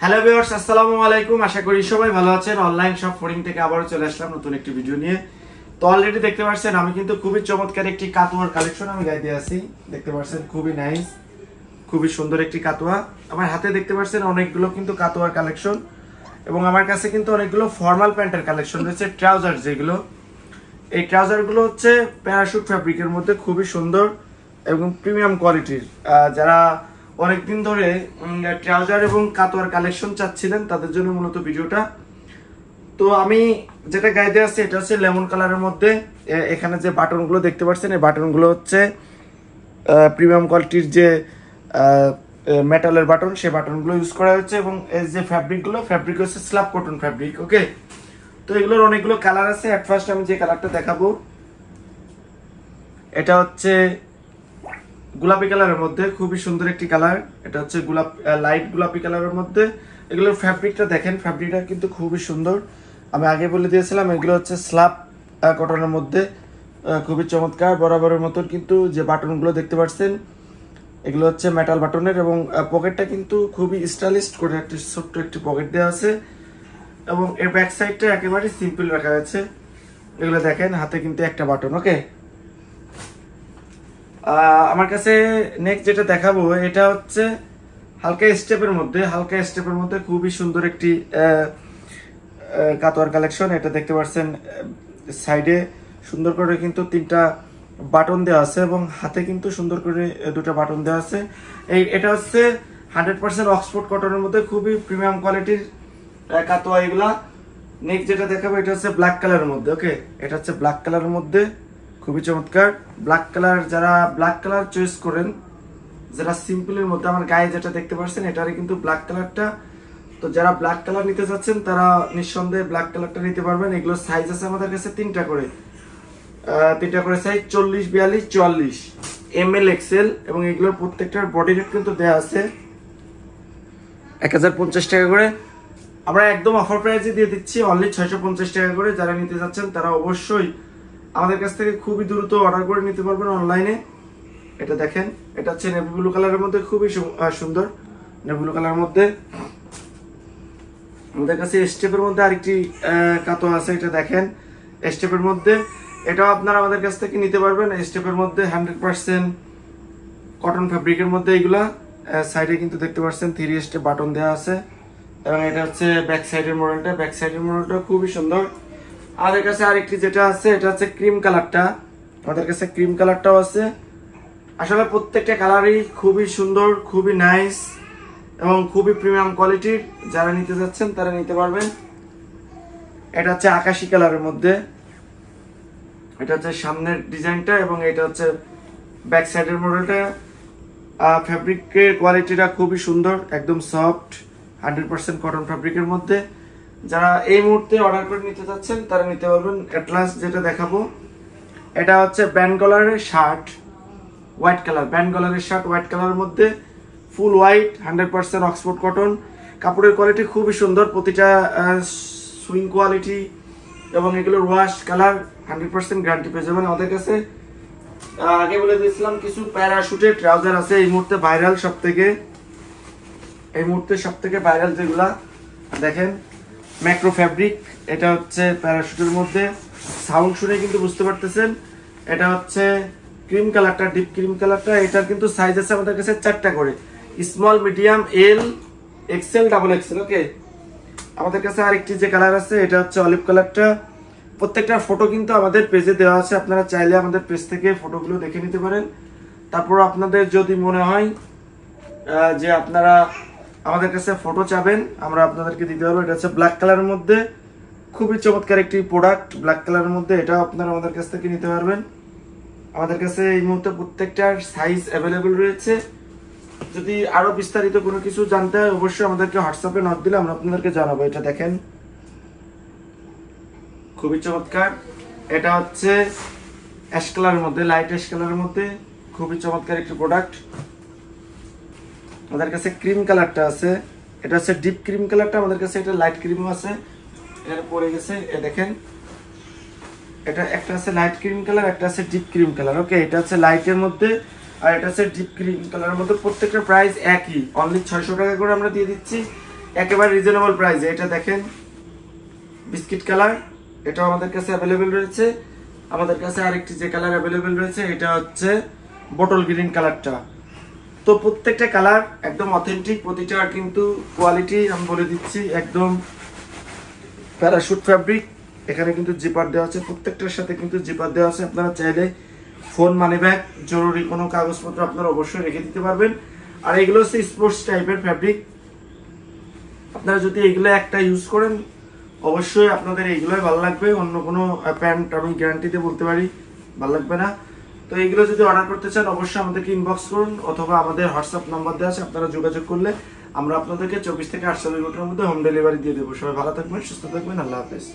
Hello viewers, আসসালামু আলাইকুম। আশা করি সবাই ভালো আছেন। অনলাইন শপ ফোরিং থেকে আবারও চলে আসলাম নতুন একটি ভিডিও নিয়ে। তো অলরেডি দেখতে পাচ্ছেন আমি কিন্তু খুবই চমৎকার একটি কাতুয়ার কালেকশন আমি গায়ে দিয়ে আছি। দেখতে পাচ্ছেন খুবই নাইস, খুবই সুন্দর একটি কাতুয়া। আমার হাতে দেখতে পাচ্ছেন অনেকগুলো কিন্তু কাতুয়ার কালেকশন, এবং আমার কাছে কিন্তু অনেকগুলো ফর্মাল প্যান্টের কালেকশন রয়েছে। ট্রাউজার যেগুলো, এই ট্রাউজারগুলো হচ্ছে প্যারাশুট ফ্যাব্রিকের মধ্যে খুবই সুন্দর এবং প্রিমিয়াম কোয়ালিটির। যারা অনেকদিন ধরে ট্রাউজার এবং কাতোয়ার কালেকশন চাচ্ছিলেন তাদের জন্য মূলত ভিডিওটা। তো আমি যেটা গায়ে দিয়ে আছে এটা হচ্ছে লেমন কালারের মধ্যে। এখানে যে বাটনগুলো দেখতে পাচ্ছেন এই বাটনগুলো হচ্ছে প্রিমিয়াম কোয়ালিটির যে মেটালের বাটন, সেই বাটনগুলো ইউজ করা হচ্ছে। এবং এই যে ফ্যাব্রিক হচ্ছে স্ল্যাব কটন ফ্যাব্রিক। ওকে, তো এগুলোর অনেকগুলো কালার আছে। এট ফার্স্ট আমি যে কালারটা দেখাবো এটা হচ্ছে গোলাপি কালারের মধ্যে, খুবই সুন্দর একটি কালার। এটা হচ্ছে লাইট গোলাপি কালারের মধ্যে। এগুলোর ফ্যাব্রিকটা দেখেন, ফ্যাব্রিকটা কিন্তু খুবই সুন্দর। আমি আগে বলে দিয়েছিলাম এগুলো হচ্ছে স্ল্যাব কটনের মধ্যে, খুবই চমৎকার। বরাবরের মতন কিন্তু যে বাটনগুলো দেখতে পাচ্ছেন এগুলো হচ্ছে মেটাল বাটনের, এবং পকেটটা কিন্তু খুবই স্টাইলিশ করে একটি ছোট্ট একটি পকেট দেওয়া আছে, এবং এর ব্যাক সাইডটা একেবারে সিম্পল রাখা আছে। এগুলো দেখেন হাতে কিন্তু একটা বাটন। ওকে, আমার কাছে নেক্সট যেটা দেখাবো এটা হচ্ছে হালকা স্টেপের মধ্যে খুবই সুন্দর একটি কাতোয়ার কালেকশন। এটা দেখতে পাচ্ছেন সাইডে সুন্দর করে কিন্তু তিনটা বাটন দেওয়া আছে, এবং হাতে কিন্তু সুন্দর করে দুটো বাটন দেওয়া আছে। এটা হচ্ছে 100% অক্সফোর্ড কটনের মধ্যে খুবই প্রিমিয়াম কোয়ালিটির কাতোয়া এগুলা। নেক্সট যেটা দেখাবো এটা হচ্ছে ব্ল্যাক কালারের মধ্যে। ওকে, এটা হচ্ছে ব্ল্যাক কালারের মধ্যে, খুবই চমৎকার ব্ল্যাক কালার। যারা ব্ল্যাক কালার চয়েস করেন, যারা সিম্পলের মধ্যে, আমার গায়ে যেটা দেখতে পাচ্ছেন এটারই কিন্তু ব্ল্যাক কালারটা। তো যারা ব্ল্যাক কালার নিতে চাচ্ছেন তারা নিঃসন্দেহে ব্ল্যাক কালারটা নিতে পারবেন। এগুলোর সাইজ আছে আমাদের কাছে তিনটা করে সাইজ, 40, 42, 44, ML, XL, এবং এগুলোর প্রত্যেকটার বডি রেট কিন্তু দেওয়া আছে 1050 টাকা করে। আমরা একদম অফার প্রাইসে দিয়ে দিচ্ছি অনলি 650 টাকা করে। যারা নিতে চাচ্ছেন তারা অবশ্যই আমাদের কাছ থেকে খুবই দ্রুত অর্ডার করে নিতে পারবেন অনলাইনে। এটা দেখেন, এটা হচ্ছে নেভি ব্লু কালারের মধ্যে, খুবই সুন্দর নেভি ব্লু কালারের মধ্যে। আমাদের কাছে স্টেপের মধ্যে আরেকটি কাতো আছে, এটা দেখেন স্টেপের মধ্যে। এটাও আপনারা আমাদের কাছ থেকে নিতে পারবেন স্টেপের মধ্যে। 100% কটন ফ্যাব্রিকের মধ্যে এগুলা। সাইডে কিন্তু দেখতে পাচ্ছেন 3 স্টেপ বাটন দেওয়া আছে, এবং এটা হচ্ছে ব্যাক সাইডের মডেলটা খুবই সুন্দর। আমাদের কাছে আরেকটি যেটা আছে এটা হচ্ছে ক্রিম কালারটা। আমাদের কাছে ক্রিম কালারটাও আছে। আসলে প্রত্যেকটা কালারই খুবই সুন্দর, খুবই নাইস, এবং খুবই প্রিমিয়াম কোয়ালিটির। যারা নিতে যাচ্ছেন তারা নিতে পারবেন। এটা হচ্ছে আকাশি কালারের মধ্যে, এটা হচ্ছে সামনের ডিজাইনটা, এবং এটা হচ্ছে ব্যাক সাইডের মডেলটা। ফ্যাব্রিকের কোয়ালিটিটা খুবই সুন্দর, একদম সফট, 100% কটন ফ্যাব্রিকের মধ্যে। যারা এই মুহূর্তে অর্ডার করে নিতে চাচ্ছেন তারা নিতে পারবেন। অ্যাটলাস যেটা দেখাবো এটা হচ্ছে ব্যান্ড কলারের শার্ট, হোয়াইট কালারের মধ্যে, ফুল হোয়াইট, 100% অক্সফোর্ড কটন। কাপড়ের কোয়ালিটি খুবই সুন্দর, প্রতিটা সুইং কোয়ালিটি, এবং এগুলোর ওয়াশ কালার 100% গ্যারান্টি পেয়ে যাবেন আমাদের কাছে। আগে বলে দিয়েছিলাম কিছু প্যারাশুটের ট্রাউজার আছে এই মুহূর্তে ভাইরাল, সব থেকে ভাইরাল যেগুলা দেখেন ম্যাক্রো ফ্যাব্রিক। এটা হচ্ছে প্যারাশুটের মধ্যে, সাউন্ড শুনে কিন্তু বুঝতে পারতেছেন। এটা হচ্ছে ক্রিম কালারটা, ডিপ ক্রিম কালারটা। এটার কিন্তু সাইজ আছে আমাদের কাছে 4টা করে, small, medium, L, XL, XXL। ওকে, আমাদের কাছে আরেকটি যে কালার আছে এটা হচ্ছে অলিভ কালারটা। প্রত্যেকটা ফটো কিন্তু আমাদের পেজে দেওয়া আছে, আপনারা চাইলে আমাদের পেজ থেকে ফটোগুলো দেখে নিতে পারেন। তারপর আপনাদের যদি মনে হয় যে আপনারা আমাদের কাছে ফটো চাবেন, আমরা আপনাদেরকে দিতে পারবো। এটা হচ্ছে ব্ল্যাক কালারের মধ্যে, খুবই চমৎকার একটি প্রোডাক্ট ব্ল্যাক কালারের মধ্যে। এটা আপনারা আমাদের কাছ থেকে নিতে পারবেন। আমাদের কাছে এই মুহূর্তে প্রত্যেকটার সাইজ অ্যাভেলেবেল রয়েছে। যদি আরো বিস্তারিত কোনো কিছু জানতে হয় অবশ্যই আমাদেরকে হোয়াটসঅ্যাপে নক দিলে আমরা আপনাদেরকে জানাবো। এটা দেখেন খুবই চমৎকার। এটা হচ্ছে অ্যাশ কালারের মধ্যে, লাইট অ্যাশ কালারের মধ্যে, খুবই চমৎকার একটি প্রোডাক্ট। আমাদের কাছে ক্রিম কালারটা আছে, এটা হচ্ছে ডিপ ক্রিম কালারটা। আমাদের কাছে এটা লাইট ক্রিমও আছে, এখানে পড়ে গেছে। এ দেখেন, এটা একটা আছে লাইট ক্রিম কালার, একটা আছে ডিপ ক্রিম কালার। ওকে, এটা হচ্ছে লাইটের মধ্যে, আর এটা হচ্ছে ডিপ ক্রিম কালারের মধ্যে। প্রত্যেকটা প্রাইস একই, অনলি 600 টাকা করে আমরা দিয়ে দিচ্ছি। একেবারে রিজনেবল প্রাইসে। এটা দেখেন বিস্কিট কালার, এটা আমাদের কাছে অ্যাভেলেবেল রয়েছে। আমাদের কাছে আরেকটি যে কালার অ্যাভেলেবেল রয়েছে এটা হচ্ছে বটল গ্রিন কালারটা। তো প্রত্যেকটা কালার একদম অথেন্টিক, প্রতিটা কিন্তু কোয়ালিটি আমি বলে দিচ্ছি একদম প্যারাশুট ফ্যাব্রিক। এখানে কিন্তু জিপার দেওয়া আছে, প্রত্যেকটার সাথে কিন্তু জিপার দেওয়া আছে। আপনারা চাইলে ফোন, মানি ব্যাগ, জরুরি কোনো কাগজপত্র আপনারা অবশ্যই রেখে দিতে পারবেন। আর এগুলো হচ্ছে স্পোর্টস টাইপের ফ্যাব্রিক। আপনারা যদি এগুলো একটা ইউজ করেন অবশ্যই আপনাদের এইগুলোই ভালো লাগবে, অন্য কোনো প্যান্ট আমি গ্যারান্টি দিয়ে বলতে পারি ভালো লাগবে না। তো এইগুলো যদি অর্ডার করতে চান অবশ্যই আমাদেরকে ইনবক্স করুন, অথবা আমাদের হোয়াটসঅ্যাপ নাম্বার দেওয়া আছে, আপনারা যোগাযোগ করলে আমরা আপনাদেরকে 24 থেকে 48 ঘন্টার মধ্যে হোম ডেলিভারি দিয়ে দেবো। সবাই ভালো থাকবেন, সুস্থ থাকবেন, আল্লাহ হাফেজ।